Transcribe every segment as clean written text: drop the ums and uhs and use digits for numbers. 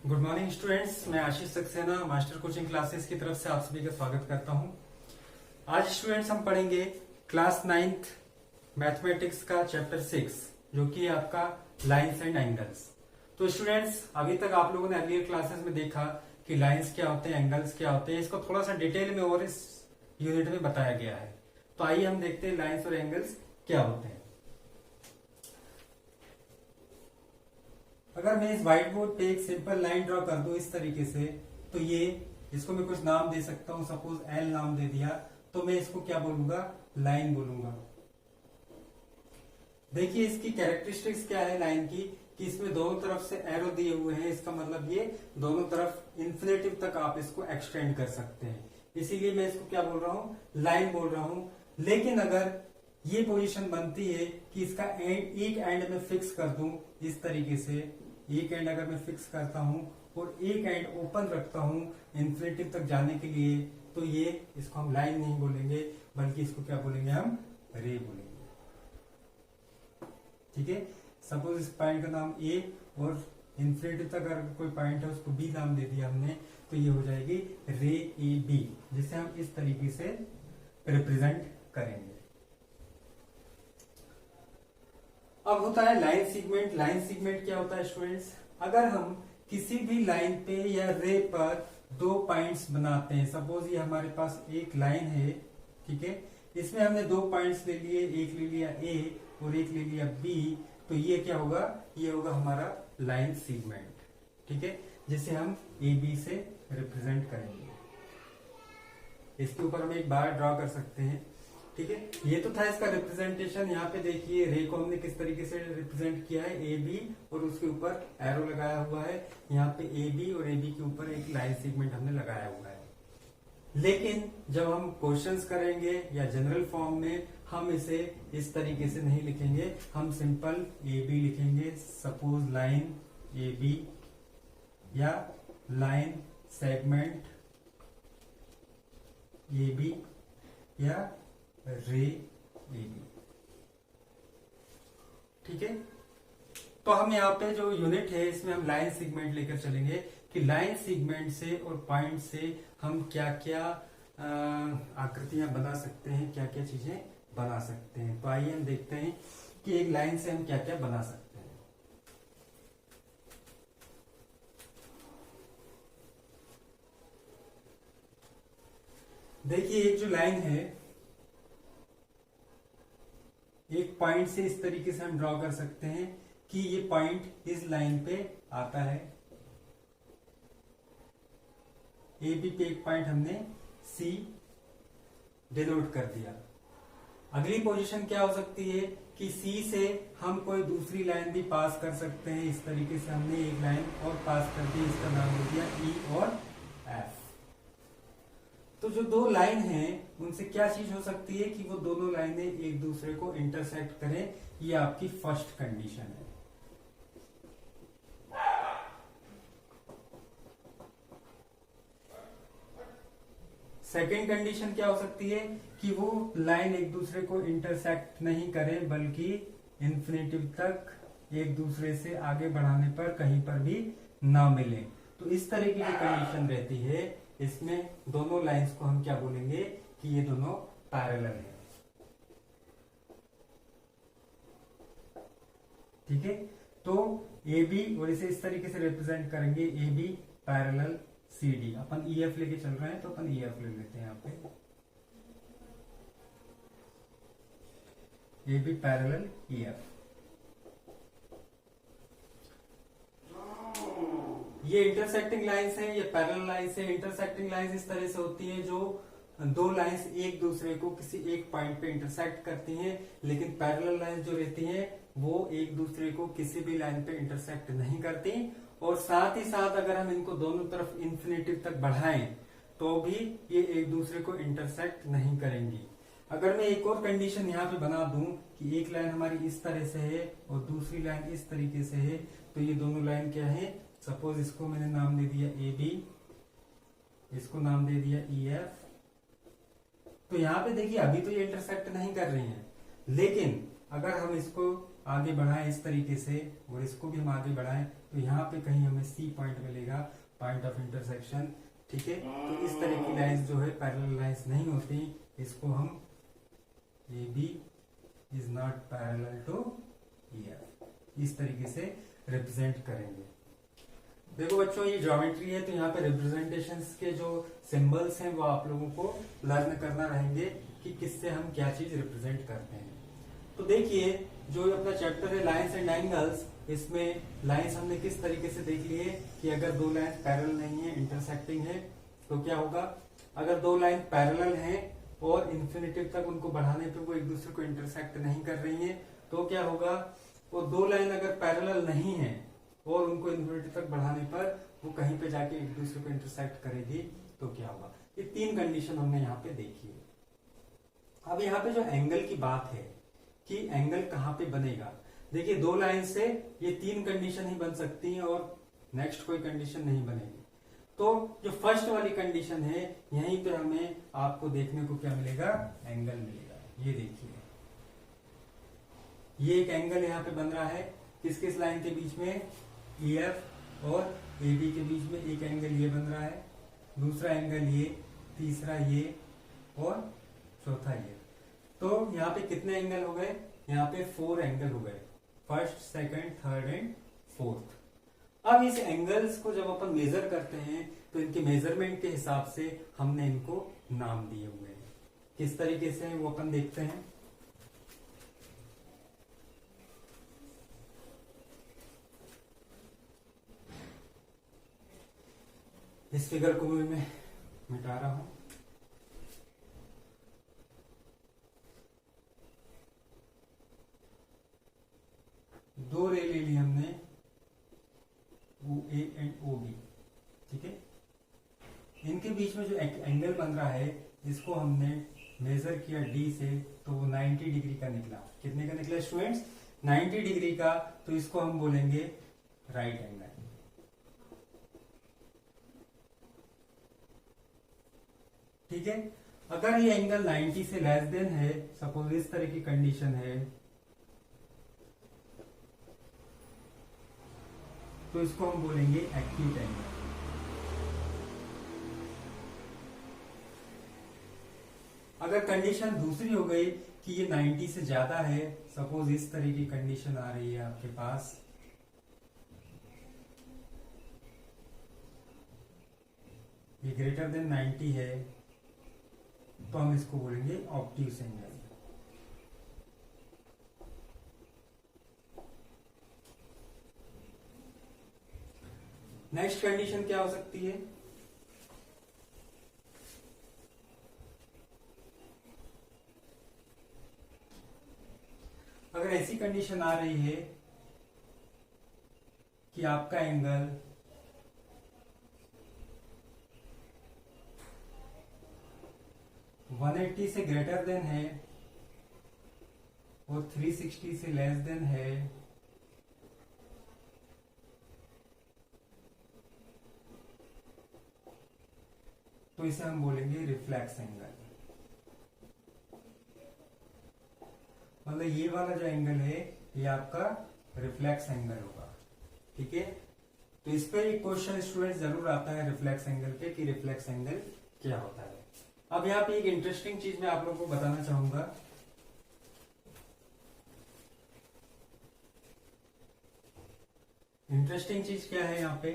Good morning students, मैं Ashish Saxena master coaching classes की तरफ से आप सभी का स्वागत करता हूं। आज स्टूडेंट्स हम पढ़ेंगे क्लास 9th मैथमेटिक्स का चैप्टर 6 जो कि आपका लाइंस एंड एंगल्स। तो स्टूडेंट्स, अभी तक आप लोगों ने अर्लियर क्लासेस में देखा कि लाइंस क्या होते हैं, एंगल्स क्या होते हैं, इसको थोड़ा सा डिटेल में और इस यूनिट में बताया गया है। तो आइए हम देखते हैं लाइंस और एंगल्स क्या होते हैं। अगर मैं इस व्हाइट बोर्ड पे एक सिंपल लाइन ड्रॉ कर दूं इस तरीके से, तो ये इसको मैं कुछ नाम दे सकता हूं। सपोज एल नाम दे दिया, तो मैं इसको क्या बोलूंगा, लाइन बोलूंगा। देखिए इसकी कैरेक्टरिस्टिक्स क्या है लाइन की, कि इसमें दोनों तरफ से एरो दिए हुए हैं। इसका मतलब ये दोनों तरफ इन्फिनेटिव तक आप इसको एक्सटेंड कर सकते हैं, इसीलिए मैं इसको क्या बोल रहा हूं, लाइन बोल रहा हूं। लेकिन अगर ये पोजीशन बनती है कि इसका एंड एक एंड में फिक्स कर दूं इस तरीके से, एक एंड अगर मैं फिक्स करता हूं और एक एंड ओपन रखता हूं इन्फिनिटिव तक जाने के लिए, तो ये इसको हम लाइन नहीं बोलेंगे, बल्कि इसको क्या बोलेंगे, हम रे बोलेंगे। ठीक है। सपोज इस पॉइंट का नाम ए और इन्फिनिटिव तक अगर कोई पॉइंट है उसको बी नाम दे दिया हमने, तो ये हो जाएगी रे ए बी, जिसे हम इस तरीके से रिप्रेजेंट करेंगे। अब होता है लाइन सेगमेंट। लाइन सेगमेंट क्या होता है स्टूडेंट्स, अगर हम किसी भी लाइन पे या रे पर दो पॉइंट्स बनाते हैं। सपोज ये हमारे पास एक लाइन है, ठीक है, इसमें हमने दो पॉइंट्स ले लिए, एक ले लिया ए और एक ले लिया बी, तो ये क्या होगा, ये होगा हमारा लाइन सेगमेंट। ठीक है, जिसे हम ए बी से रिप्रेजेंट करेंगे। इसके ऊपर हम एक बार ड्रॉ कर सकते हैं। ठीक है, ये तो था इसका रिप्रेजेंटेशन। यहाँ पे देखिए रे को हमने किस तरीके से रिप्रेजेंट किया है, ए बी, और उसके ऊपर एरो लगाया हुआ है। यहाँ पे ए बी और ए बी के ऊपर एक लाइन सेगमेंट हमने लगाया हुआ है। लेकिन जब हम क्वेश्चंस करेंगे या जनरल फॉर्म में, हम इसे इस तरीके से नहीं लिखेंगे, हम सिंपल ए बी लिखेंगे। सपोज लाइन ए बी या लाइन सेगमेंट ए बी या रे ए बी। ठीक है, तो हम यहाँ पे जो यूनिट है इसमें हम लाइन सेगमेंट लेकर चलेंगे कि लाइन सेगमेंट से और पॉइंट से हम क्या क्या आकृतियां बना सकते हैं, क्या क्या चीजें बना सकते हैं। तो आइए हम देखते हैं कि एक लाइन से हम क्या क्या बना सकते हैं। देखिए एक जो लाइन है, एक पॉइंट से इस तरीके से हम ड्रॉ कर सकते हैं कि ये पॉइंट इस लाइन पे आता है। ए बी पे एक पॉइंट हमने सी डिनोट कर दिया। अगली पोजीशन क्या हो सकती है कि सी से हम कोई दूसरी लाइन भी पास कर सकते हैं। इस तरीके से हमने एक लाइन और पास कर दी, इसका नाम हो दिया ई और एफ। तो जो दो लाइन हैं उनसे क्या चीज हो सकती है कि वो दोनों लाइनें एक दूसरे को इंटरसेक्ट करें। ये आपकी फर्स्ट कंडीशन है। सेकेंड कंडीशन क्या हो सकती है कि वो लाइन एक दूसरे को इंटरसेक्ट नहीं करे, बल्कि इन्फिनिटिव तक एक दूसरे से आगे बढ़ाने पर कहीं पर भी ना मिले। तो इस तरह की जो कंडीशन रहती है, इसमें दोनों लाइंस को हम क्या बोलेंगे कि ये दोनों पैरेलल हैं। ठीक है, तो ए बी, और इसे इस तरीके से रिप्रेजेंट करेंगे, A B parallel C D. अपन ई एफ लेके चल रहे हैं तो अपन ई एफ ले लेते हैं यहाँ पे, A B parallel E F. ये इंटरसेक्टिंग लाइंस है, ये पैरेलल लाइंस है। इंटरसेक्टिंग लाइंस इस तरह से होती हैं जो दो लाइंस एक दूसरे को किसी एक पॉइंट पे इंटरसेक्ट करती हैं। लेकिन पैरेलल लाइंस जो रहती हैं वो एक दूसरे को किसी भी लाइन पे इंटरसेक्ट नहीं करती, और साथ ही साथ अगर हम इनको दोनों तरफ इन्फिनिटिव तक बढ़ाएं तो भी ये एक दूसरे को इंटरसेक्ट नहीं करेंगी। अगर मैं एक और कंडीशन यहाँ पे बना दूं कि एक लाइन हमारी इस तरह से है और दूसरी लाइन इस तरीके से है, तो ये दोनों लाइन क्या है, सपोज इसको मैंने नाम दे दिया ए बी, इसको नाम दे दिया ई एफ। तो यहाँ पे देखिए अभी तो ये इंटरसेक्ट नहीं कर रही हैं, लेकिन अगर हम इसको आगे बढ़ाएं इस तरीके से और इसको भी हम आगे बढ़ाएं तो यहाँ पे कहीं हमें सी पॉइंट मिलेगा, पॉइंट ऑफ इंटरसेक्शन। ठीक है, तो इस तरह की लाइंस जो है पैरेलल लाइंस नहीं होती, इसको हम A B is not parallel to EF इस तरीके से रिप्रेजेंट करेंगे। देखो बच्चों, ये ज्योमेट्री है, तो यहाँ पे रिप्रेजेंटेशंस के जो सिंबल्स हैं वो आप लोगों को लर्न करना रहेंगे कि किससे हम क्या चीज रिप्रेजेंट करते हैं। तो देखिए, जो अपना चैप्टर है लाइंस एंड एंगल्स, इसमें लाइंस हमने किस तरीके से देख ली है कि अगर दो लाइन पैरेलल नहीं है, इंटरसेक्टिंग है, तो क्या होगा। अगर दो लाइन पैरेलल हैं और इन्फिनिटिव तक उनको बढ़ाने पे वो एक दूसरे को इंटरसेक्ट नहीं कर रही है, तो क्या होगा। वो दो लाइन अगर पैरेलल नहीं है और उनको इन्फिनिटी तक बढ़ाने पर वो कहीं पे जाके एक दूसरे को इंटरसेक्ट करेगी, तो क्या होगा। ये तीन कंडीशन हमने यहाँ पे देखी है। अब यहाँ पे जो एंगल की बात है कि एंगल कहाँ पे बनेगा, देखिए दो लाइन से ये तीन कंडीशन ही बन सकती हैं और नेक्स्ट कोई कंडीशन नहीं बनेगी। तो जो फर्स्ट वाली कंडीशन है, यहीं पे हमें आपको देखने को क्या मिलेगा, एंगल मिलेगा। ये देखिए, ये एक एंगल यहाँ पे बन रहा है, किस किस लाइन के बीच में, EF और AB के बीच में एक एंगल ये बन रहा है, दूसरा एंगल ये, तीसरा ये और चौथा ये। तो यहाँ पे कितने एंगल हो गए, यहाँ पे 4 एंगल हो गए, first, second, third and fourth. अब इस एंगल्स को जब अपन मेजर करते हैं तो इनके मेजरमेंट के हिसाब से हमने इनको नाम दिए हुए हैं। किस तरीके से है वो अपन देखते हैं। इस फिगर को भी मैं मिटा रहा हूं। दो रे ले ली हमने, OA एंड OB। ठीक है, इनके बीच में जो एंगल बन रहा है, इसको हमने मेजर किया D से, तो वो 90 डिग्री का निकला। कितने का निकला स्टूडेंट्स, 90 डिग्री का। तो इसको हम बोलेंगे राइट एंगल। ठीक है, अगर ये एंगल 90 से लेस देन है, सपोज इस तरह की कंडीशन है, तो इसको हम बोलेंगे एक्यूट एंगल। अगर कंडीशन दूसरी हो गई कि ये 90 से ज्यादा है, सपोज इस तरह की कंडीशन आ रही है आपके पास, ये ग्रेटर देन 90 है, तो हम इसको बोलेंगे ऑब्ट्यूस एंगल। नेक्स्ट कंडीशन क्या हो सकती है, अगर ऐसी कंडीशन आ रही है कि आपका एंगल 180 से ग्रेटर देन है और 360 से लेस देन है, तो इसे हम बोलेंगे रिफ्लेक्स एंगल। मतलब ये वाला जो एंगल है ये आपका रिफ्लेक्स एंगल होगा। ठीक है, तो इस पर एक क्वेश्चन स्टूडेंट जरूर आता है रिफ्लेक्स एंगल पे कि रिफ्लेक्स एंगल क्या होता है। अब यहाँ पे एक इंटरेस्टिंग चीज मैं आप लोगों को बताना चाहूंगा। इंटरेस्टिंग चीज क्या है यहाँ पे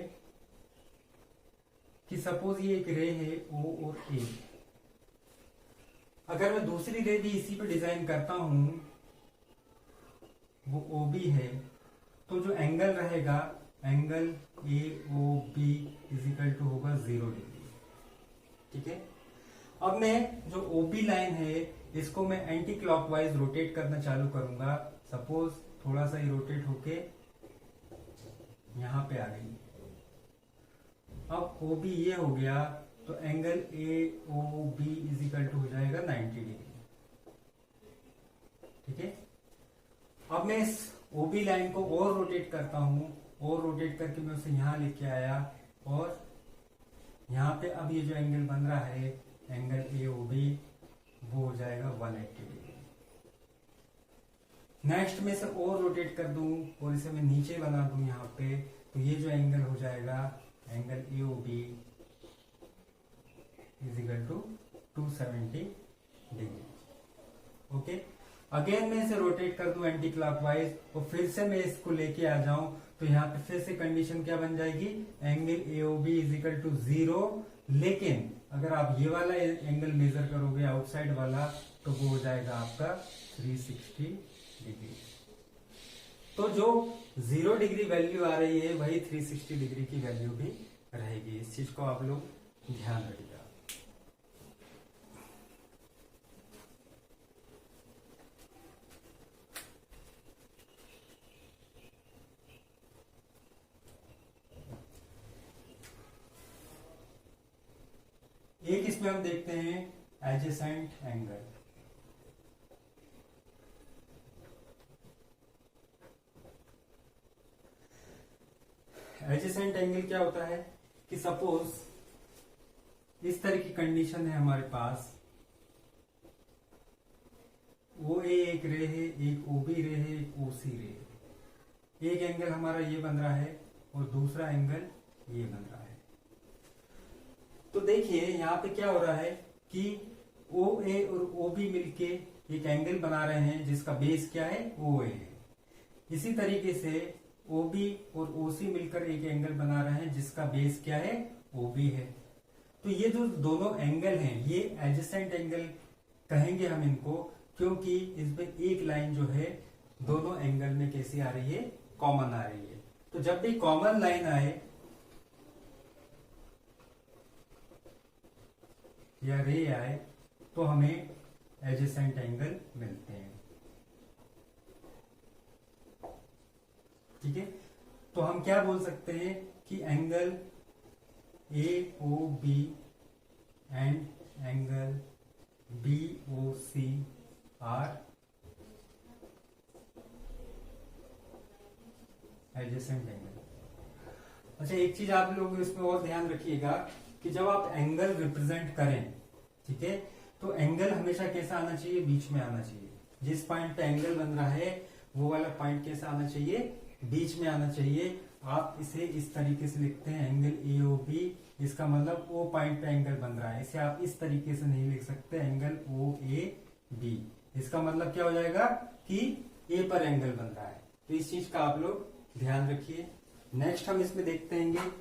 कि सपोज ये एक रे है O और A, अगर मैं दूसरी रे भी इसी पे डिजाइन करता हूं, वो OB है, तो जो एंगल रहेगा, एंगल AOB इजिकल टू होगा 0 डिग्री। ठीक है, अब मैं जो OB लाइन है इसको मैं एंटी क्लॉकवाइज रोटेट करना चालू करूंगा। सपोज थोड़ा सा ही रोटेट होके यहां पे आ गई। अब OB ये हो गया, तो एंगल AOB इजिकल टू हो जाएगा 90 डिग्री। ठीक है, अब मैं इस OB लाइन को और रोटेट करता हूं, और रोटेट करके मैं उसे यहां लेके आया, और यहां पे अब ये जो एंगल बन रहा है एंगल AOB, वो हो जाएगा 180 डिग्री। नेक्स्ट में इसे और रोटेट कर दूं और इसे मैं नीचे बना दूं यहाँ पे, तो ये जो एंगल हो जाएगा angle AOB is equal to 270 degree. Okay, again मैं इसे रोटेट कर दूं एंटी क्लॉकवाइज और फिर से मैं इसको लेके आ जाऊं तो यहाँ पे फिर से कंडीशन क्या बन जाएगी, angle AOB is equal to 0। लेकिन अगर आप ये वाला एंगल मेजर करोगे आउटसाइड वाला तो वो हो जाएगा आपका 360 डिग्री। तो जो 0 डिग्री वैल्यू आ रही है वही 360 डिग्री की वैल्यू भी रहेगी। इस चीज को आप लोग ध्यान रखिएगा। एक इसमें हम देखते हैं एडजेसेंट एंगल। एडजेसेंट एंगल क्या होता है कि सपोज इस तरह की कंडीशन है हमारे पास, OA एक रे है, एक OB रे है, एक OC रे है। एक एंगल हमारा ये बन रहा है और दूसरा एंगल ये बन रहा है। तो देखिए यहाँ पे क्या हो रहा है कि OA और OB मिलके एक एंगल बना रहे हैं जिसका बेस क्या है, OA है। इसी तरीके से OB और OC मिलकर एक एंगल बना रहे हैं जिसका बेस क्या है, OB है। तो ये जो दोनों एंगल हैं ये एडजेसेंट एंगल कहेंगे हम इनको, क्योंकि इसमें एक लाइन जो है दोनों एंगल में कैसी आ रही है, कॉमन आ रही है। तो जब भी कॉमन लाइन आए या रे आए तो हमें एडजेसेंट एंगल मिलते हैं। ठीक है, तो हम क्या बोल सकते हैं कि angle AOB and angle BOC are adjacent angle. अच्छा, एक चीज आप लोग इसमें और ध्यान रखिएगा कि जब आप एंगल रिप्रेजेंट करें, ठीक है, तो एंगल हमेशा कैसा आना चाहिए, बीच में आना चाहिए। जिस पॉइंट पे एंगल बन रहा है वो वाला पॉइंट कैसा आना चाहिए, बीच में आना चाहिए। आप इसे इस तरीके से लिखते हैं एंगल AOB, इसका मतलब O पॉइंट पे एंगल बन रहा है। इसे आप इस तरीके से नहीं लिख सकते एंगल OAB, इसका मतलब क्या हो जाएगा कि A पर एंगल बन रहा है। तो इस चीज का आप लोग ध्यान रखिए। नेक्स्ट हम इसमें देखते हैं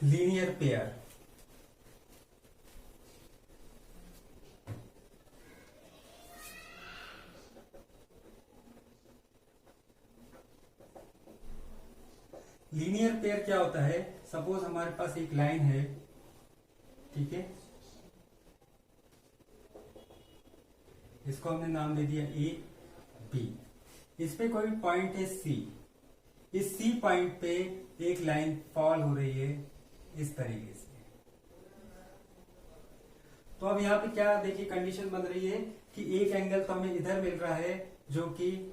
लीनियर पेयर। लीनियर पेयर क्या होता है, सपोज हमारे पास एक लाइन है, ठीक है, इसको हमने नाम दे दिया AB। इस पे कोई पॉइंट है C, इस C पॉइंट पे एक लाइन फॉल हो रही है इस तरीके से। तो अब यहाँ पे क्या देखिए कंडीशन बन रही है कि एक एंगल तो हमें इधर मिल रहा है जो कि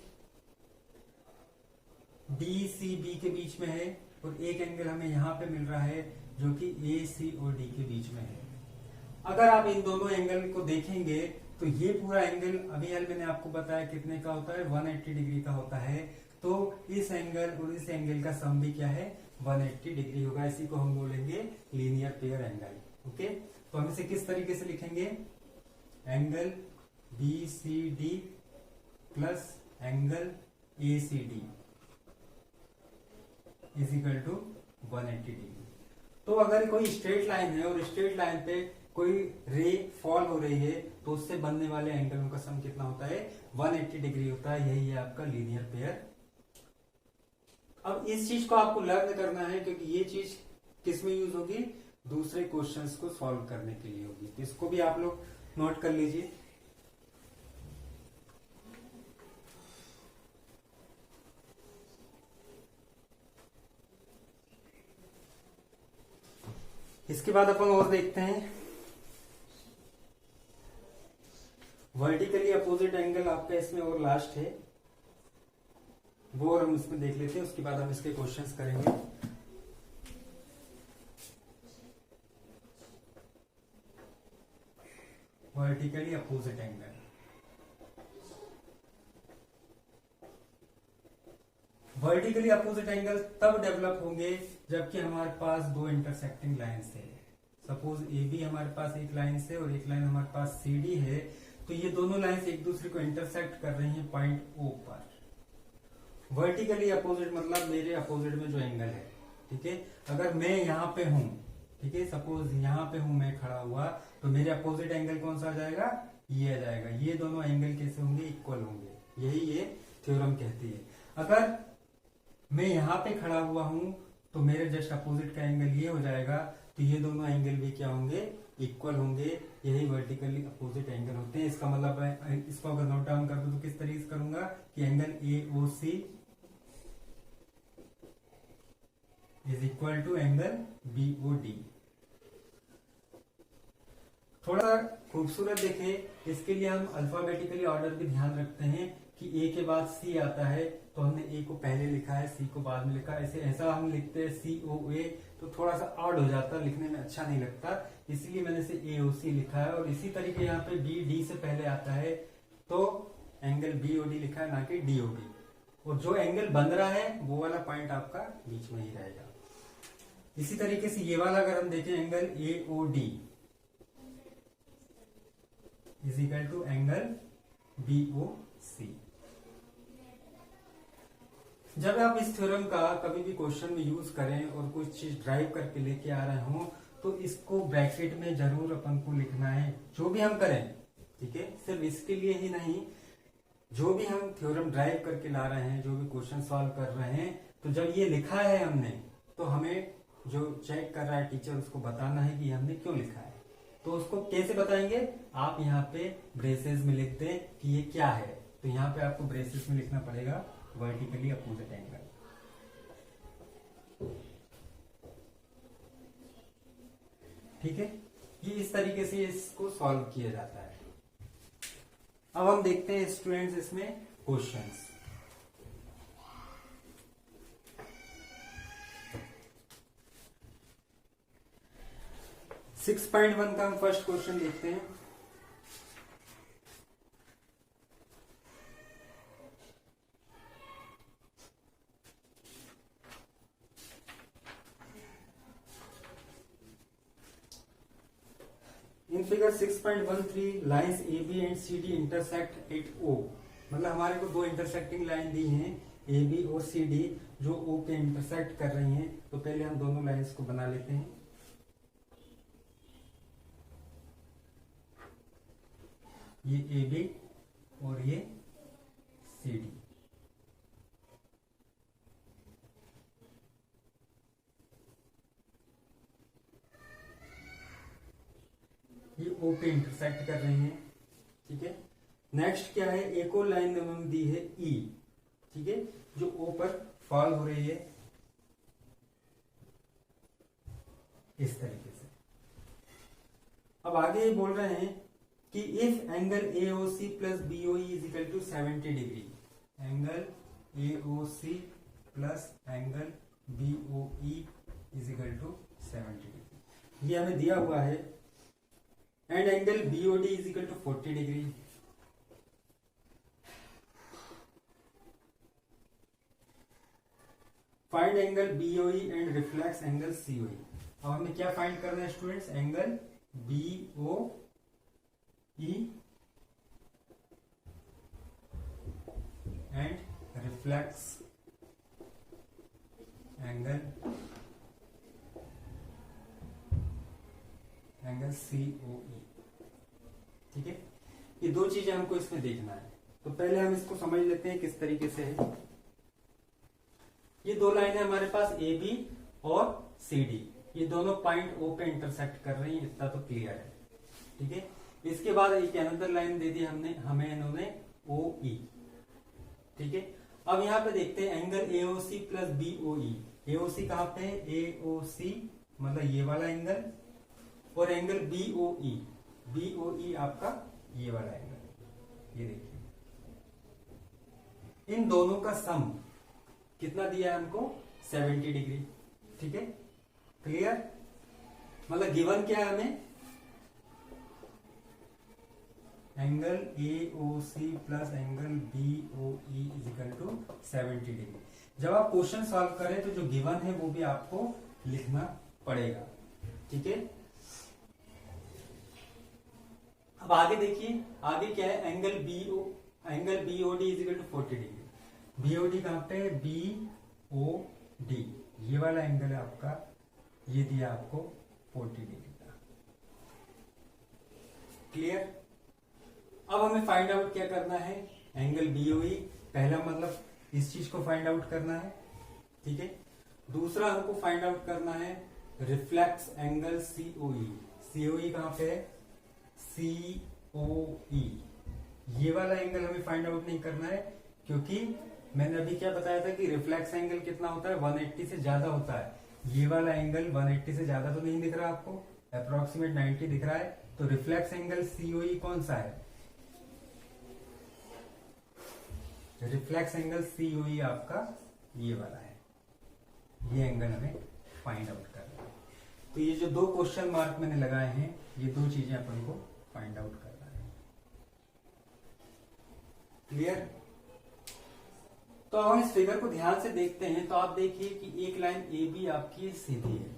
DCB के बीच में है, और एक एंगल हमें यहाँ पे मिल रहा है जो कि AC और D के बीच में है। अगर आप इन दोनों एंगल को देखेंगे तो ये पूरा एंगल अभी यार मैंने आपको बताया कितने का होता है, 180 डिग्री का होता है। तो इस एंगल और इस एंगल का सम भी क्या है, 180 डिग्री होगा। इसी को हम बोलेंगे लीनियर पेयर एंगल। ओके, तो हम इसे किस तरीके से लिखेंगे, angle BCD plus angle ACD is equal to 180 degree. तो अगर कोई स्ट्रेट लाइन है और स्ट्रेट लाइन पे कोई रे फॉल हो रही है तो उससे बनने वाले एंगलों का सम कितना होता है, 180 डिग्री होता है। यही है आपका लीनियर पेयर। अब इस चीज को आपको लर्न करना है क्योंकि ये चीज किस में यूज होगी, दूसरे क्वेश्चंस को सॉल्व करने के लिए होगी। तो इसको भी आप लोग नोट कर लीजिए। इसके बाद अपन और देखते हैं वर्टिकली अपोजिट एंगल। आपका इसमें और लास्ट है वो, और हम इसमें देख लेते हैं, उसके बाद हम इसके क्वेश्चंस करेंगे। Vertically opposite angle, vertically opposite angle तब डेवलप होंगे जबकि हमारे पास दो इंटरसेक्टिंग लाइंस है। सपोज ए बी हमारे पास एक लाइन से और एक लाइन हमारे पास सी डी है, तो ये दोनों लाइंस एक दूसरे को इंटरसेक्ट कर रही हैं पॉइंट ओ पर। वर्टिकली अपोजिट मतलब मेरे अपोजिट में जो एंगल है, ठीक है। अगर मैं यहाँ पे हूं, ठीक है, सपोज यहाँ पे हूं मैं खड़ा हुआ, तो मेरे अपोजिट एंगल कौन सा आ जाएगा, ये आ जाएगा। ये दोनों एंगल कैसे होंगे, इक्वल होंगे, यही ये थ्योरम कहती है। अगर मैं यहाँ पे खड़ा हुआ हूं तो मेरे जस्ट अपोजिट का एंगल ये हो जाएगा, तो ये दोनों एंगल भी क्या होंगे, इक्वल होंगे। यही वर्टिकली अपोजिट एंगल होते हैं। इसका मतलब है, इसको अगर नोट डाउन कर दूं तो किस तरीके से करूंगा कि angle A O C is equal to angle B O D. थोड़ा खूबसूरत देखें, इसके लिए हम अल्फाबेटिकली ऑर्डर भी ध्यान रखते हैं कि ए के बाद सी आता है, तो हमने ए को पहले लिखा है, सी को बाद में लिखा। ऐसे ऐसा हम लिखते हैं सी ओ ए, तो थोड़ा सा ऑड हो जाता है, लिखने में अच्छा नहीं लगता, इसलिए मैंने इसे ए ओ सी लिखा है। और इसी तरीके यहाँ पे बी डी से पहले आता है, तो एंगल बी ओ डी लिखा है, ना कि डी ओ डी। और जो एंगल बन रहा है वो वाला पॉइंट आपका बीच में ही रहेगा। इसी तरीके से ये वाला अगर हम देखें, angle A O D is equal to angle B O C. जब आप इस थ्योरम का कभी भी क्वेश्चन में यूज करें और कुछ चीज ड्राइव करके लेके आ रहे हो, तो इसको ब्रैकेट में जरूर अपन को लिखना है, जो भी हम करें, ठीक है। सिर्फ इसके लिए ही नहीं, जो भी हम थ्योरम ड्राइव करके ला रहे हैं, जो भी क्वेश्चन सॉल्व कर रहे हैं, तो जब ये लिखा है हमने, तो हमें जो चेक कर रहा है टीचर, उसको बताना है कि हमने क्यों लिखा है। तो उसको कैसे बताएंगे, आप यहाँ पे ब्रेसेस में लिख दें कि ये क्या है, तो यहाँ पे आपको ब्रेसेस में लिखना पड़ेगा वर्टिकली अपोजिट एंगल। ठीक है, ये इस तरीके से इसको सॉल्व किया जाता है। अब हम देखते हैं स्टूडेंट्स इसमें क्वेश्चंस। सिक्स पॉइंट वन का हम फर्स्ट क्वेश्चन देखते हैं। In figure 6.13 lines A B and C D intersect at O. मतलब हमारे को दो इंटरसेक्टिंग लाइन दी हैं, ए बी और सी डी, जो ओ पे इंटरसेक्ट कर रही हैं। तो पहले हम दोनों लाइंस को बना लेते हैं। ये ए बी और ये सी डी। ये ओ पे इंटरसेक्ट कर रही हैं, ठीक है। नेक्स्ट क्या है, एक और लाइन हमें दी है ई, ठीक है, जो ओ पर फॉल हो रही है इस तरीके से। अब आगे ये बोल रहे हैं कि if angle A O C plus B O is equal to 70 degree, angle A O C plus angle B O E is equal to 70 degree, ये हमें दिया हुआ है। And angle BOD is equal to 40 degree. Find angle BOE and reflex angle COE। अब हमें क्या find करना है students, angle BOE and reflex angle COE, ठीक है। ये दो चीजें हमको इसमें देखना है। तो पहले हम इसको समझ लेते हैं किस तरीके से है। ये दो लाइन है हमारे पास ए बी और सी डी, ये दोनों पॉइंट ओ पे इंटरसेक्ट कर रही हैं, इतना तो क्लियर है, ठीक है। इसके बाद एक अनदर लाइन दे दी हमने, हमें इन्होंने OE, ठीक है। अब यहाँ पे देखते हैं angle AOC plus BOE। AOC कहाँ पे है, AOC मतलब ये वाला एंगल, और एंगल BOE आपका ये वाला एंगल। ये देखिए, इन दोनों का सम कितना दिया है हमको, 70 डिग्री, ठीक है। क्लियर, मतलब गिवन क्या है हमें, angle AOC plus angle BOE is equal to 70 degree. जब आप क्वेश्चन सॉल्व करें तो जो गिवन है वो भी आपको लिखना पड़ेगा, ठीक है। अब आगे देखिए, आगे क्या है, angle BOD is equal to 40 degree. BOD कहां पे है, बीओडी, ये वाला एंगल है आपका, ये दिया आपको 40 डिग्री का। क्लियर। अब हमें फाइंड आउट क्या करना है, एंगल बीओई, पहला मतलब इस चीज को फाइंड आउट करना है, ठीक है। दूसरा हमको फाइंड आउट करना है रिफ्लेक्स एंगल सीओई। सीओई कहां पे है, सीओई, ये वाला एंगल हमें फाइंड आउट नहीं करना है, क्योंकि मैंने अभी क्या बताया था कि रिफ्लेक्स एंगल कितना होता है, 180 से ज्यादा होता है। ये वाला एंगल 180 से ज्यादा तो नहीं दिख रहा आपको, अप्रोक्सीमेट 90 दिख रहा है, तो रिफ्लेक्स एंगल सीओई कौन सा है, रिफ्लेक्स एंगल सीओई आपका ये वाला है, ये एंगल हमें फाइंड आउट करना है। तो ये जो दो क्वेश्चन मार्क मैंने लगाए हैं, ये दो चीजें अपन को फाइंड आउट करना है। क्लियर। तो अब हम इस फिगर को ध्यान से देखते हैं, तो आप देखिए कि एक लाइन ए बी आपकी सीधी है,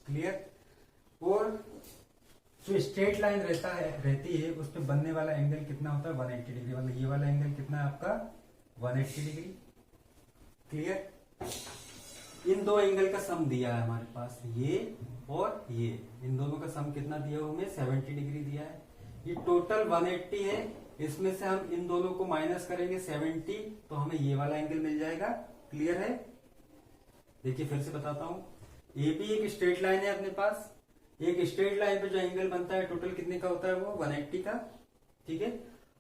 क्लियर, और जो स्ट्रेट लाइन रहती है उस पर बनने वाला एंगल कितना होता है, 180 डिग्री, मतलब ये वाला एंगल कितना है आपका 180 डिग्री। क्लियर। इन दो एंगल का सम दिया है हमारे पास, ये और ये, इन दोनों का सम कितना दिया है हमें, 70 डिग्री दिया है। ये टोटल 180 है, इसमें से हम इन दोनों को माइनस करेंगे 70, तो हमें ये वाला एंगल मिल जाएगा। क्लियर है। देखिए फिर से बताता हूं, ए बी एक स्ट्रेट लाइन है अपने पास, एक स्ट्रेट लाइन पे जो एंगल बनता है टोटल कितने का होता है, वो 180 का, ठीक है।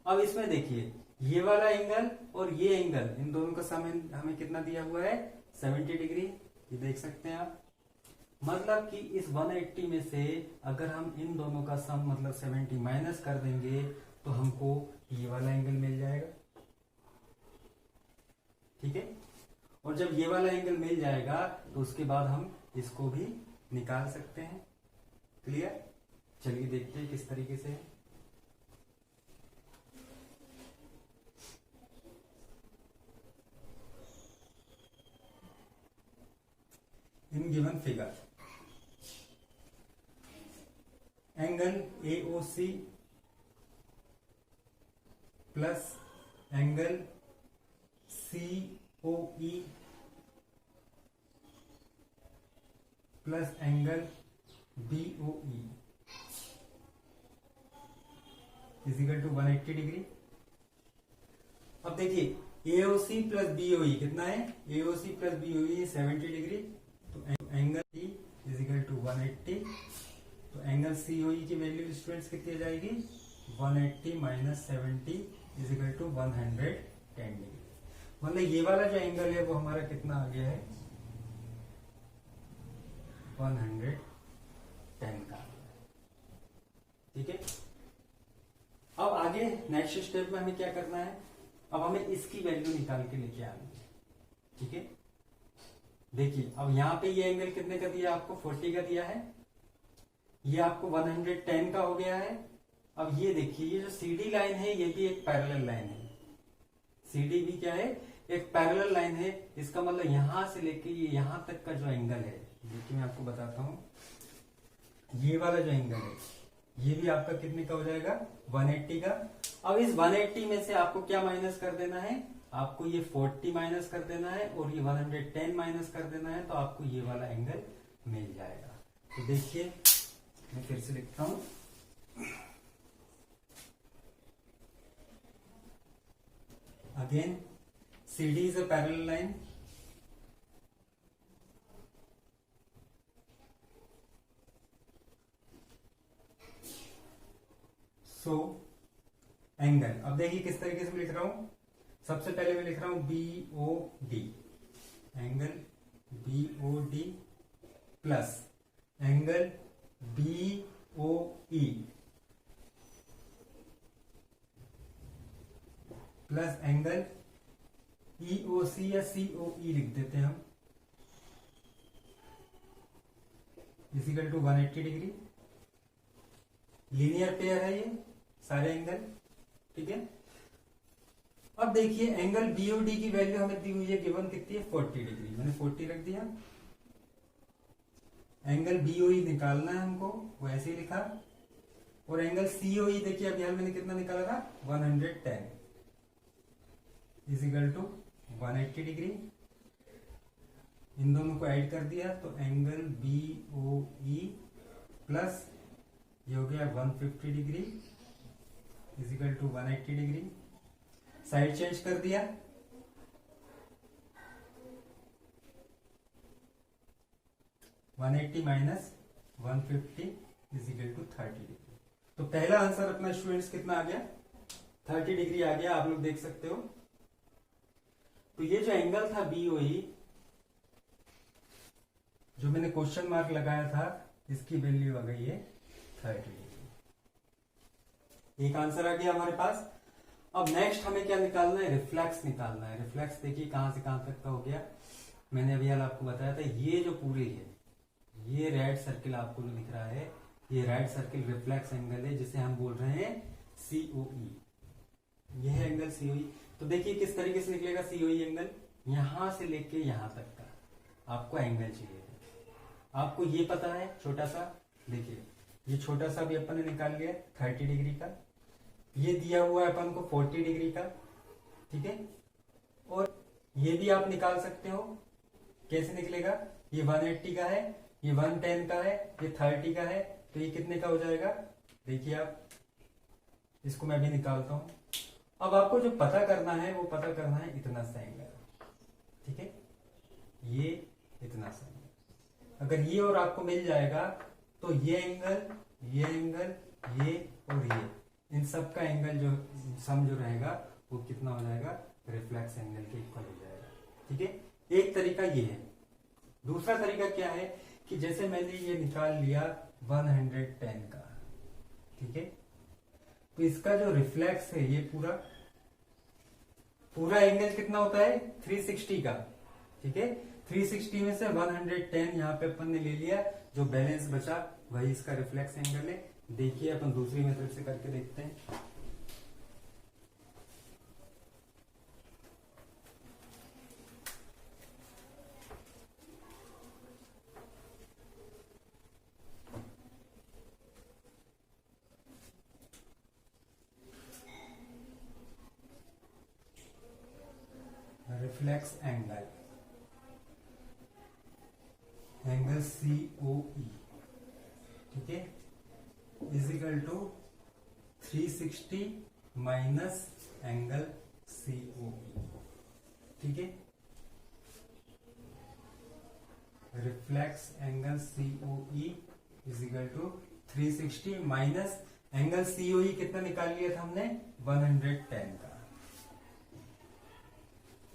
अब इसमें देखिए ये वाला एंगल और ये एंगल, इन दोनों का सम हमें कितना दिया हुआ है, 70 डिग्री, ये देख सकते हैं आप। मतलब कि इस 180 में से अगर हम इन दोनों का सम मतलब 70 माइनस कर देंगे तो हमको ये वाला एंगल मिल जाएगा, ठीक है। और जब ये वाला एंगल मिल जाएगा तो उसके बाद हम इसको भी निकाल सकते हैं। क्लियर। चलिए देखते हैं किस तरीके से। In given figure angle AOC plus angle COE plus angle BOE is equal to 180 degree. अब देखिए AOC प्लस BOE कितना है, AOC प्लस BOE 70 डिग्री, तो एंगल E इजिकल टू 180, तो एंगल COE की वैल्यू स्टूडेंट्स कितनी आ जाएगी, 180 माइनस 70 इजिकल टू 110 डिग्री। मतलब ये वाला जो एंगल है वो हमारा कितना आ गया है, 110 का, ठीक है। अब आगे नेक्स्ट स्टेप में हमें क्या करना है, अब हमें इसकी वैल्यू निकाल के लेके आनी है, ठीक है। देखिए अब यहां पे ये एंगल कितने का दिया आपको, 40 का दिया है, ये आपको 110 का हो गया है। अब ये देखिए ये जो CD लाइन है ये भी एक पैरेलल लाइन है, CD भी क्या है, एक पैरेलल लाइन है। इसका मतलब यहां से लेके ये यहां तक का जो एंगल है, देखिए मैं आपको बताता हूं, ये वाला जो एंगल है ये भी आपका कितने का हो जाएगा, 180 का। अब इस 180 में से आपको क्या माइनस कर देना है, आपको ये 40 माइनस कर देना है और ये 110 माइनस कर देना है, तो आपको ये वाला एंगल मिल जाएगा। तो देखिए मैं फिर से लिखता हूं, again CD is a parallel line, so angle, अब देखिए किस तरीके से मैं लिख रहा हूं, सबसे पहले मैं लिख रहा हूं BOD, angle BOD plus angle BOE plus angle EOC या COE लिख देते हैं हम, is equal to 180 degree. Linear pair है ये सारे एंगल, ठीक है। अब देखिए एंगल बीओडी की वैल्यू हमें दी हुई है, गिवन कितनी है 40 डिग्री, मैंने 40 रख दिया। एंगल बीओई निकालना है हमको, वो ऐसे ही लिखा। और एंगल सीओई देखिए अब यहां मैंने कितना निकाला था 110 इज इक्वल टू 180 डिग्री। इन दोनों को ऐड कर दिया तो एंगल बीओई प्लस ये हो गया 150 degree is equal to 180 degree. Side change कर दिया, -180 minus 150 is equal to 30 degree. तो पहला आंसर अपना स्टूडेंट्स कितना आ गया 30 डिग्री आ गया, आप लोग देख सकते हो। तो ये जो एंगल था बीओई जो मैंने क्वेश्चन मार्क लगाया था, इसकी वैल्यू आ गई है 30 डिग्री। एक आंसर आ गया हमारे पास। अब नेक्स्ट हमें क्या निकालना है, रिफ्लेक्स निकालना है। रिफ्लेक्स देखिए कहां से कहां तक का हो गया, मैंने अभी हाल आपको बताया था। ये जो पूरी है, ये रेड सर्किल आपको जो दिख रहा है, ये राइट सर्किल रिफ्लेक्स एंगल है, जिसे हम बोल रहे हैं सीओई। यह है एंगल सीओई। तो देखिए किस तरीके से निकलेगा सीओई एंगल, यहां से लेके यहां तक का आपको एंगल चाहिए। आपको ये पता है छोटा सा, देखिए ये छोटा सा भी अपन ने निकाल लिया 30 डिग्री का, ये दिया हुआ है अपन को 40 डिग्री का, ठीक है। और ये भी आप निकाल सकते हो, कैसे निकलेगा, ये 180 का है, ये 110 का है, ये 30 का है, तो ये कितने का हो जाएगा, देखिए आप, इसको मैं भी निकालता हूं। अब आपको जो पता करना है वो पता करना है इतना सा एंगल, ठीक है, ये इतना सा एंगल। अगर ये और आपको मिल जाएगा तो ये एंगल, ये एंगल, ये और ये, इन सब का एंगल जो सम जो रहेगा वो कितना हो जाएगा, रिफ्लेक्स एंगल के इक्वल हो जाएगा, ठीक है। एक तरीका ये है। दूसरा तरीका क्या है कि जैसे मैंने ये निकाल लिया 110 का, ठीक है, तो इसका जो रिफ्लेक्स है ये पूरा एंगल कितना होता है 360 का, ठीक है। 360 में से 110 यहाँ पे अपन ने ले लिया, जो बैलेंस बचा वही इसका रिफ्लेक्स एंगल है। देखिए अपन दूसरी मेथड से करके देखते हैं। रिफ्लेक्स एंगल सीओई, ठीक है, is equal to 360 minus angle COE, ठीक है। Reflex angle COE is equal to 360 minus angle COE कितना निकाल लिया था हमने 110 का,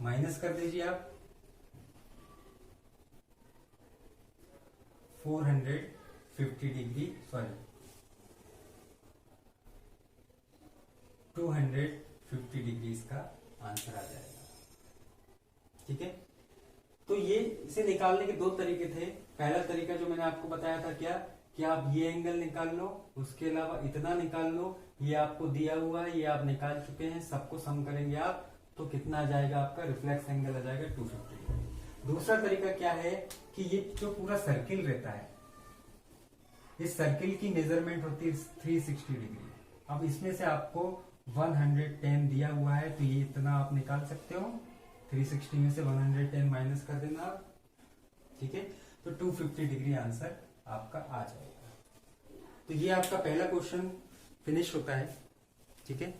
माइनस कर दीजिए आप 450 डिग्री, सॉरी 250 डिग्री इसका आंसर आ जाएगा, ठीक है। तो ये इसे निकालने के दो तरीके थे। पहला तरीका जो मैंने आपको बताया था क्या, कि आप ये एंगल निकाल लो, उसके अलावा इतना निकाल लो, ये आपको दिया हुआ है, ये आप निकाल चुके हैं, सबको सम करेंगे आप तो कितना आ जाएगा, आपका रिफ्लेक्स एंगल आ जाएगा 250। दूसरा तरीका क्या है कि ये जो पूरा सर्किल रहता है, इस सर्किल की मेजरमेंट होती है 360 डिग्री। अब इसमें से आपको 110 दिया हुआ है, तो ये इतना आप निकाल सकते हो, 360 में से 110 माइनस कर देना आप, ठीक है। तो 250 डिग्री आंसर आपका आ जाएगा। तो ये आपका पहला क्वेश्चन फिनिश होता है, ठीक है।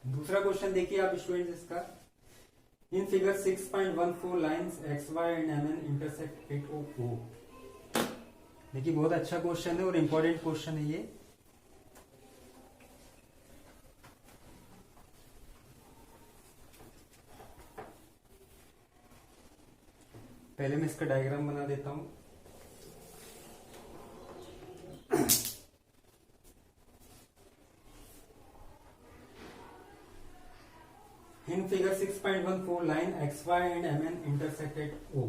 दूसरा क्वेश्चन देखिए आप स्टूडेंट्स इसका, in figure 6.14 lines X Y and M N intersect at O. देखिए बहुत अच्छा क्वेश्चन है और इंपॉर्टेंट क्वेश्चन है ये। पहले मैं इसका डायग्राम बना देता हूं। In figure 6.14 line XY and MN intersect at O।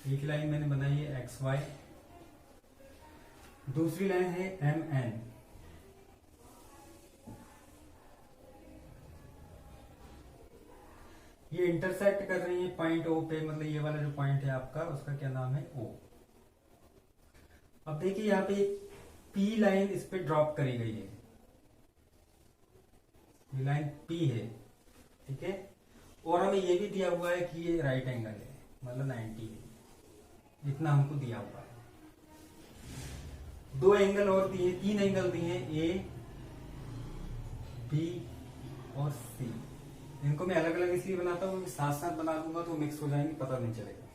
एक लाइन मैंने बनाई है XY, दूसरी लाइन है MN, ये इंटरसेक्ट कर रही है पॉइंट ओ पे, मतलब ये वाला जो पॉइंट है आपका उसका क्या नाम है, ओ। अब देखिए यहाँ पे पी लाइन इस पे ड्रॉप करी गई है, ये लाइन पी है, ठीक है। और हमें ये भी दिया हुआ है कि ये राइट एंगल है, मतलब 90 है, इतना हमको दिया हुआ है। दो एंगल और दिए, तीन एंगल दिए, ए बी और सी। इनको मैं अलग अलग इसलिए बनाता हूँ, साथ साथ बना दूंगा तो मिक्स हो जाएंगे, पता नहीं चलेगा।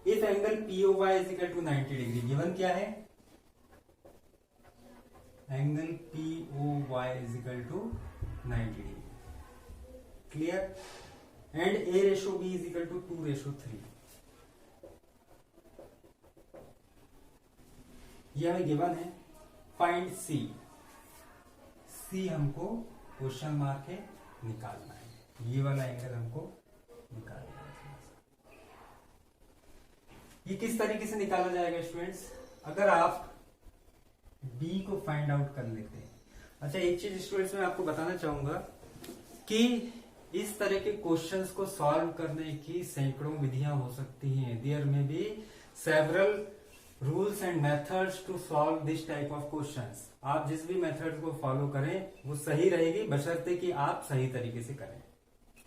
If angle POY is equal to 90 degree, given क्या है, angle POY is equal to 90 degree, clear. And A ratio B is equal to 2:3, यह हमें गिवन है। फाइंड C, C हमको क्वेश्चन मार्क है निकालना है, ये वाला एंगल हमको निकालना है। ये किस तरीके से निकाला जाएगा स्टूडेंट्स, अगर आप B को फाइंड आउट कर लेते हैं। अच्छा, एक चीज स्टूडेंट्स मैं आपको बताना चाहूंगा कि इस तरह के क्वेश्चंस को सॉल्व करने की सैकड़ों विधियां हो सकती हैं। There may be several rules and methods to solve this type of questions. आप जिस भी मेथड को फॉलो करें वो सही रहेगी, बशर्ते कि आप सही तरीके से करें,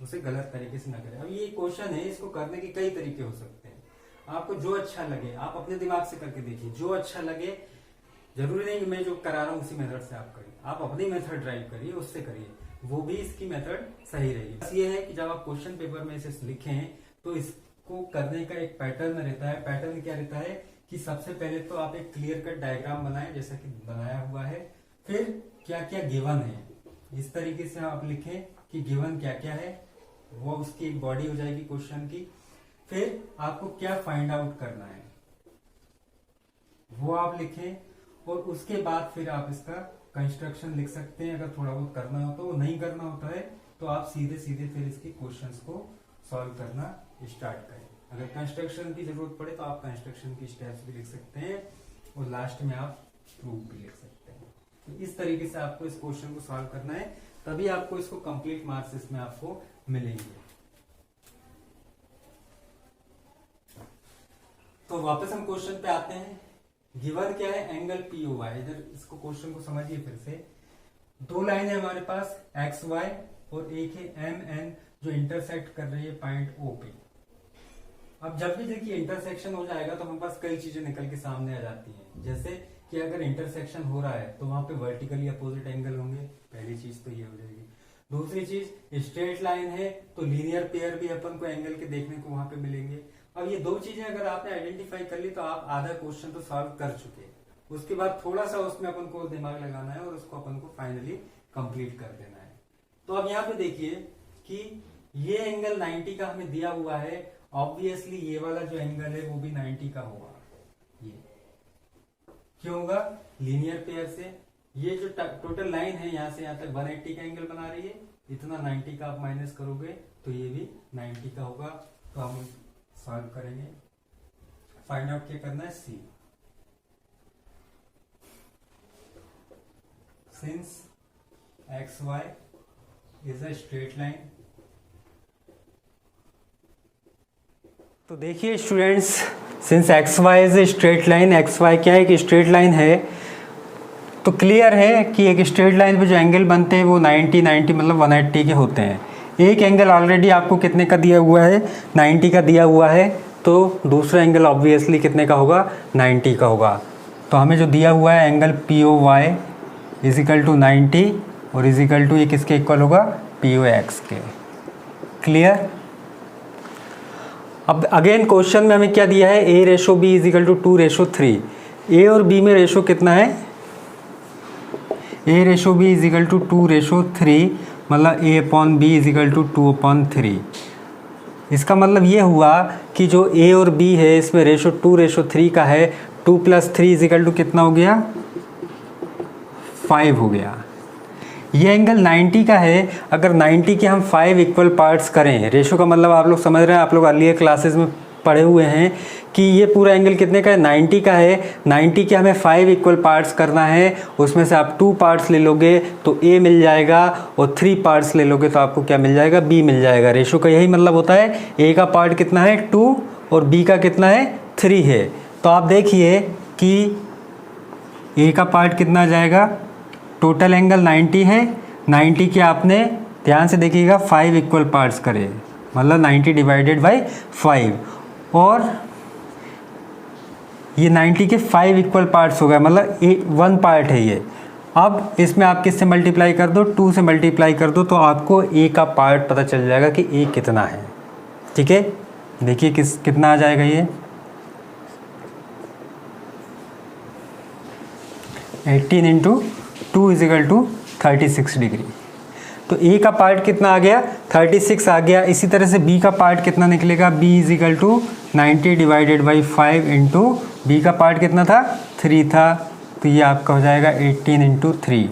उसे गलत तरीके से ना करें। अब ये क्वेश्चन है, इसको करने के कई तरीके हो सकते हैं। आपको जो अच्छा लगे आप अपने दिमाग से करके देखिए, जो अच्छा लगे। जरूरी नहीं कि मैं जो करा रहा हूं उसी मेथड से आप करिए, आप अपनी मेथड ड्राइव करिए, उससे करिए, वो भी इसकी मेथड सही रहेगी। बस ये है कि जब आप क्वेश्चन पेपर में इसे लिखें तो इसको करने का एक पैटर्न रहता है। पैटर्न क्या रहता है कि सबसे पहले तो आप एक क्लियर कट डायग्राम बनाएं, जैसा कि बनाया हुआ है। फिर क्या क्या गिवन है, इस तरीके से आप लिखें कि गिवन क्या क्या है, वो उसकी एक बॉडी हो जाएगी क्वेश्चन की। फिर आपको क्या फाइंड आउट करना है वो आप लिखें, और उसके बाद फिर आप इसका कंस्ट्रक्शन लिख सकते हैं। अगर थोड़ा बहुत करना हो तो, नहीं करना होता है तो आप सीधे सीधे फिर इसके क्वेश्चंस को सॉल्व करना स्टार्ट करें। अगर कंस्ट्रक्शन की जरूरत पड़े तो आप कंस्ट्रक्शन की स्टेप्स भी लिख सकते हैं, और लास्ट में आप प्रूफ भी लिख सकते हैं। तो इस तरीके से आपको इस क्वेश्चन को सॉल्व करना है, तभी आपको इसको कंप्लीट मार्क्स इसमें आपको मिलेंगे। तो वापस हम क्वेश्चन पे आते हैं। गिवन क्या है, एंगल POY। इधर इसको क्वेश्चन को समझिए फिर से। दो लाइन है हमारे पास XY, और एक है MN जो इंटरसेक्ट कर रही है पॉइंट O पे। अब जब भी देखिए इंटरसेक्शन हो जाएगा तो हमारे पास कई चीजें निकल के सामने आ जाती हैं। जैसे कि अगर इंटरसेक्शन हो रहा है तो वहां पे वर्टिकली अपोजिट एंगल होंगे, पहली चीज तो ये हो जाएगी। दूसरी चीज, स्ट्रेट लाइन है तो लीनियर पेयर भी अपन को एंगल के देखने को वहां पे मिलेंगे। अब ये दो चीजें अगर आपने आइडेंटिफाई कर ली तो आप आधा क्वेश्चन तो सॉल्व कर चुके हैं। उसके बाद थोड़ा सा उसमें अपन को दिमाग लगाना है और उसको अपन को फाइनली कंप्लीट कर देना है। तो अब यहाँ पे देखिए कि ये एंगल 90 का हमें दिया हुआ है, ऑब्वियसली ये वाला जो एंगल है वो भी 90 का होगा। ये क्यों होगा, लीनियर पेयर से। ये जो टोटल लाइन है यहाँ से यहाँ तक 180 का एंगल बना रही है, इतना 90 का आप माइनस करोगे तो ये भी 90 का होगा। तो हम सॉल्व करेंगे। फाइंड आउट क्या करना है, C। Since XY is a straight line. तो देखिए students, since XY is a straight line, XY क्या है, एक स्ट्रेट लाइन है, तो क्लियर है कि एक स्ट्रेट लाइन पे जो एंगल बनते हैं वो 90 मतलब 180 के होते हैं। एक एंगल ऑलरेडी आपको कितने का दिया हुआ है, 90 का दिया हुआ है, तो दूसरा एंगल ऑब्वियसली कितने का होगा, 90 का होगा। तो हमें जो दिया हुआ है angle POY is equal to 90 और इज इक्वल टू ये किसके इक्वल होगा, POX के। क्लियर। अब अगेन क्वेश्चन में हमें क्या दिया है, A ratio B is equal to 2:3। A और B में रेशो कितना है, A ratio B is equal to 2:3, मतलब A/B इज इक्वल टू 2/3। इसका मतलब ये हुआ कि जो A और B है इसमें रेशो 2:3 का है। 2 + 3 इज इक्वल टू कितना हो गया, 5 हो गया। ये एंगल 90 का है। अगर 90 के हम 5 इक्वल पार्ट्स करें, रेशो का मतलब आप लोग समझ रहे हैं, आप लोग अर्लियर क्लासेस में पढ़े हुए हैं कि ये पूरा एंगल कितने का है, 90 का है। 90 के हमें 5 इक्वल पार्ट्स करना है, उसमें से आप 2 पार्ट्स ले लोगे तो ए मिल जाएगा और 3 पार्ट्स ले लोगे तो आपको क्या मिल जाएगा, बी मिल जाएगा। रेशो का यही मतलब होता है, ए का पार्ट कितना है 2 और बी का कितना है 3 है। तो आप देखिए कि ए का पार्ट कितना आ जाएगा, टोटल एंगल 90 है, 90 के आपने ध्यान से देखिएगा 5 इक्वल पार्ट्स करे, मतलब 90 डिवाइडेड बाई 5, और ये 90 के 5 इक्वल पार्ट्स हो गए, मतलब 1 पार्ट है ये। अब इसमें आप किससे मल्टीप्लाई कर दो, 2 से मल्टीप्लाई कर दो तो आपको ए का पार्ट पता चल जाएगा कि ए कितना है। ठीक है, देखिए कितना आ जाएगा ये 18 इंटू 2 इजिकल टू 36 डिग्री। तो ए का पार्ट कितना आ गया, 36 आ गया। इसी तरह से बी का पार्ट कितना निकलेगा, B is equal to 90 divided by 5 into B का पार्ट कितना था 3 था, तो ये आपका हो जाएगा 18 इंटू 3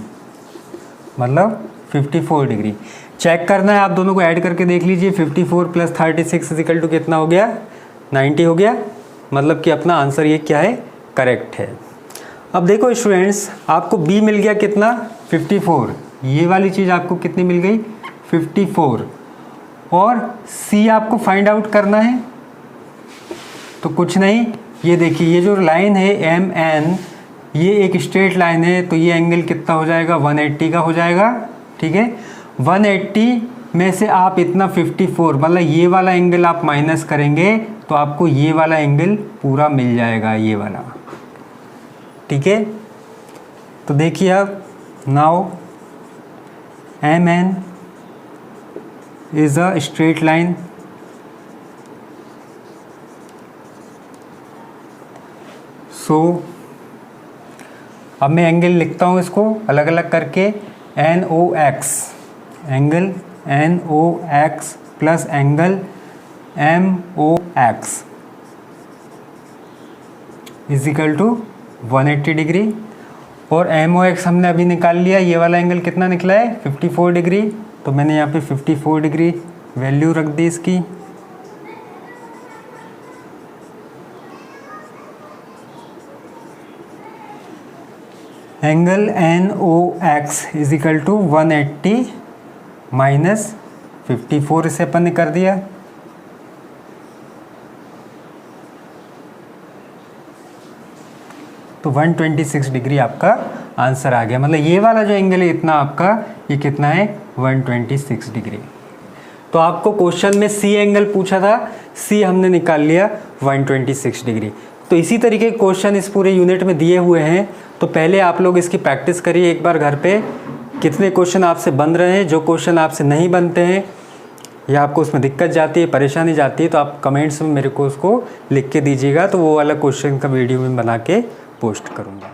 मतलब 54 डिग्री। चेक करना है, आप दोनों को ऐड करके देख लीजिए, 54 प्लस 36 इजिकल टू कितना हो गया, 90 हो गया, मतलब कि अपना आंसर ये क्या है, करेक्ट है। अब देखो स्टूडेंट्स, आपको बी मिल गया कितना 54, ये वाली चीज़ आपको कितनी मिल गई 54, और सी आपको फाइंड आउट करना है। तो कुछ नहीं, ये देखिए ये जो लाइन है एम एन, ये एक स्ट्रेट लाइन है, तो ये एंगल कितना हो जाएगा 180 का हो जाएगा। ठीक है, 180 में से आप इतना 54 मतलब ये वाला एंगल आप माइनस करेंगे तो आपको ये वाला एंगल पूरा मिल जाएगा, ये वाला। ठीक है, तो देखिए अब now M N is a straight line, so अब मैं एंगल लिखता हूँ इसको अलग अलग करके, N O X, angle N O X plus angle M O X is equal to 180 degree, और एम ओ एक्स हमने अभी निकाल लिया, ये वाला एंगल कितना निकला है 54 डिग्री, तो मैंने यहाँ पे 54 डिग्री वैल्यू रख दी इसकी। Angle N O X is equal to 180 minus 54, इसे अपन ने कर दिया, तो 126 डिग्री आपका आंसर आ गया। मतलब ये वाला जो एंगल है इतना आपका, ये कितना है 126 डिग्री। तो आपको क्वेश्चन में सी एंगल पूछा था, सी हमने निकाल लिया 126 डिग्री। तो इसी तरीके के क्वेश्चन इस पूरे यूनिट में दिए हुए हैं, तो पहले आप लोग इसकी प्रैक्टिस करिए एक बार घर पे, कितने क्वेश्चन आपसे बन रहे हैं, जो क्वेश्चन आपसे नहीं बनते हैं या आपको उसमें दिक्कत जाती है, परेशानी जाती है, तो आप कमेंट्स में मेरे को उसको लिख के दीजिएगा, तो वो वाला क्वेश्चन का वीडियो में बना के पोस्ट करूँगा।